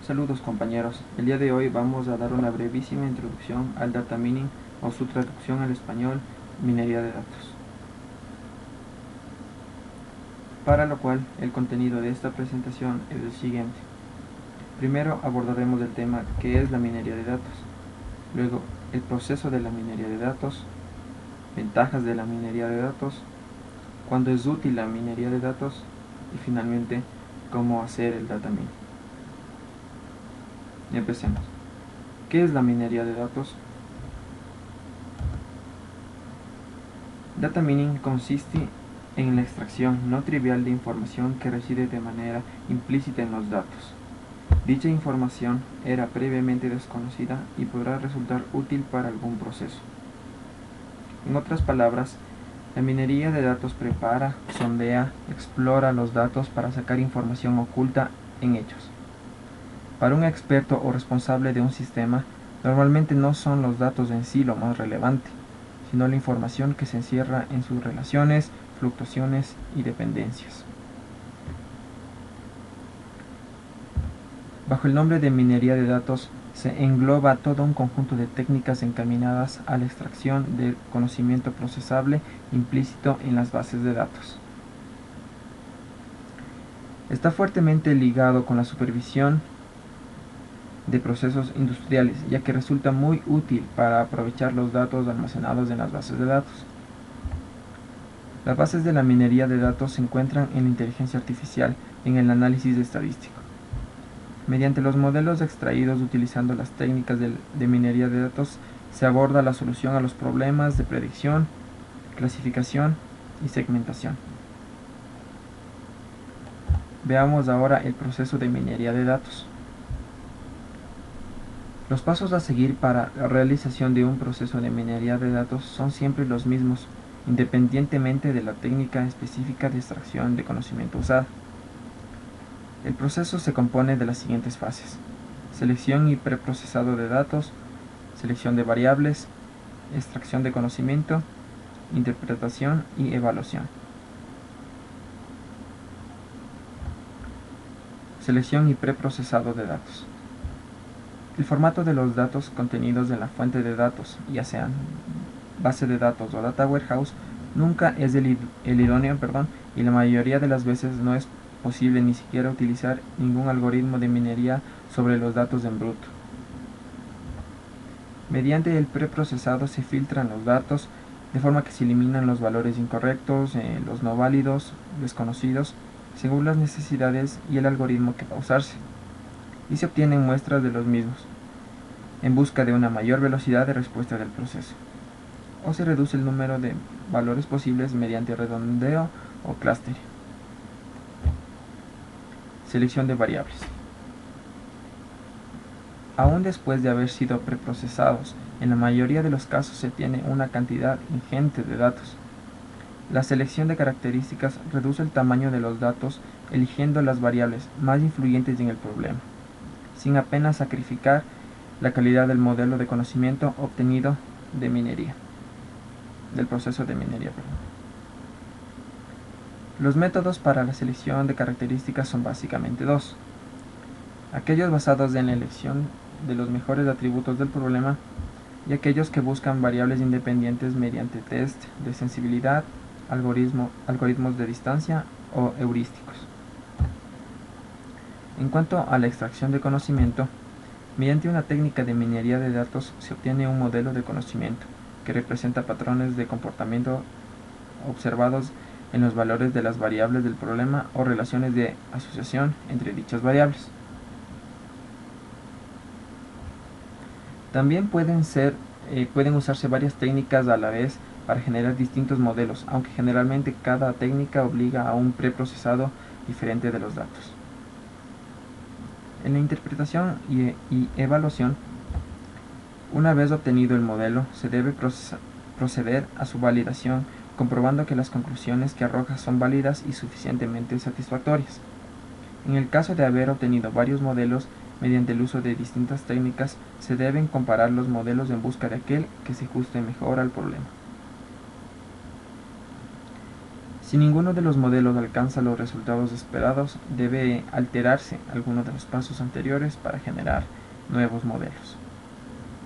Saludos compañeros, el día de hoy vamos a dar una brevísima introducción al data mining o su traducción al español, minería de datos. Para lo cual, el contenido de esta presentación es el siguiente. Primero abordaremos el tema ¿qué es la minería de datos? Luego, el proceso de la minería de datos, ventajas de la minería de datos, cuándo es útil la minería de datos y finalmente, cómo hacer el data mining. Empecemos. ¿Qué es la minería de datos? Data mining consiste en la extracción no trivial de información que reside de manera implícita en los datos. Dicha información era previamente desconocida y podrá resultar útil para algún proceso. En otras palabras, la minería de datos prepara, sondea, explora los datos para sacar información oculta en ellos. Para un experto o responsable de un sistema, normalmente no son los datos en sí lo más relevante, sino la información que se encierra en sus relaciones, fluctuaciones y dependencias. Bajo el nombre de minería de datos se engloba todo un conjunto de técnicas encaminadas a la extracción del conocimiento procesable implícito en las bases de datos. Está fuertemente ligado con la supervisión de procesos industriales, ya que resulta muy útil para aprovechar los datos almacenados en las bases de datos. Las bases de la minería de datos se encuentran en la inteligencia artificial y en el análisis estadístico. Mediante los modelos extraídos utilizando las técnicas de minería de datos, se aborda la solución a los problemas de predicción, clasificación y segmentación. Veamos ahora el proceso de minería de datos. Los pasos a seguir para la realización de un proceso de minería de datos son siempre los mismos, independientemente de la técnica específica de extracción de conocimiento usada. El proceso se compone de las siguientes fases: selección y preprocesado de datos, selección de variables, extracción de conocimiento, interpretación y evaluación. Selección y preprocesado de datos. El formato de los datos contenidos en la fuente de datos, ya sean base de datos o data warehouse, nunca es el idóneo, y la mayoría de las veces no es posible ni siquiera utilizar ningún algoritmo de minería sobre los datos en bruto. Mediante el preprocesado se filtran los datos de forma que se eliminan los valores incorrectos, los no válidos, desconocidos, según las necesidades y el algoritmo que va a usarse, y se obtienen muestras de los mismos, en busca de una mayor velocidad de respuesta del proceso, o se reduce el número de valores posibles mediante redondeo o clustering. Selección de variables. Aún después de haber sido preprocesados, en la mayoría de los casos se tiene una cantidad ingente de datos. La selección de características reduce el tamaño de los datos eligiendo las variables más influyentes en el problema, sin apenas sacrificar la calidad del modelo de conocimiento obtenido del proceso de minería. Los métodos para la selección de características son básicamente dos: aquellos basados en la elección de los mejores atributos del problema y aquellos que buscan variables independientes mediante test de sensibilidad, algoritmos de distancia o heurísticos. En cuanto a la extracción de conocimiento, mediante una técnica de minería de datos se obtiene un modelo de conocimiento que representa patrones de comportamiento observados en los valores de las variables del problema o relaciones de asociación entre dichas variables. También pueden usarse varias técnicas a la vez para generar distintos modelos, aunque generalmente cada técnica obliga a un preprocesado diferente de los datos. En la interpretación y evaluación, una vez obtenido el modelo, se debe proceder a su validación, comprobando que las conclusiones que arroja son válidas y suficientemente satisfactorias. En el caso de haber obtenido varios modelos, mediante el uso de distintas técnicas, se deben comparar los modelos en busca de aquel que se ajuste mejor al problema. Si ninguno de los modelos alcanza los resultados esperados, debe alterarse alguno de los pasos anteriores para generar nuevos modelos.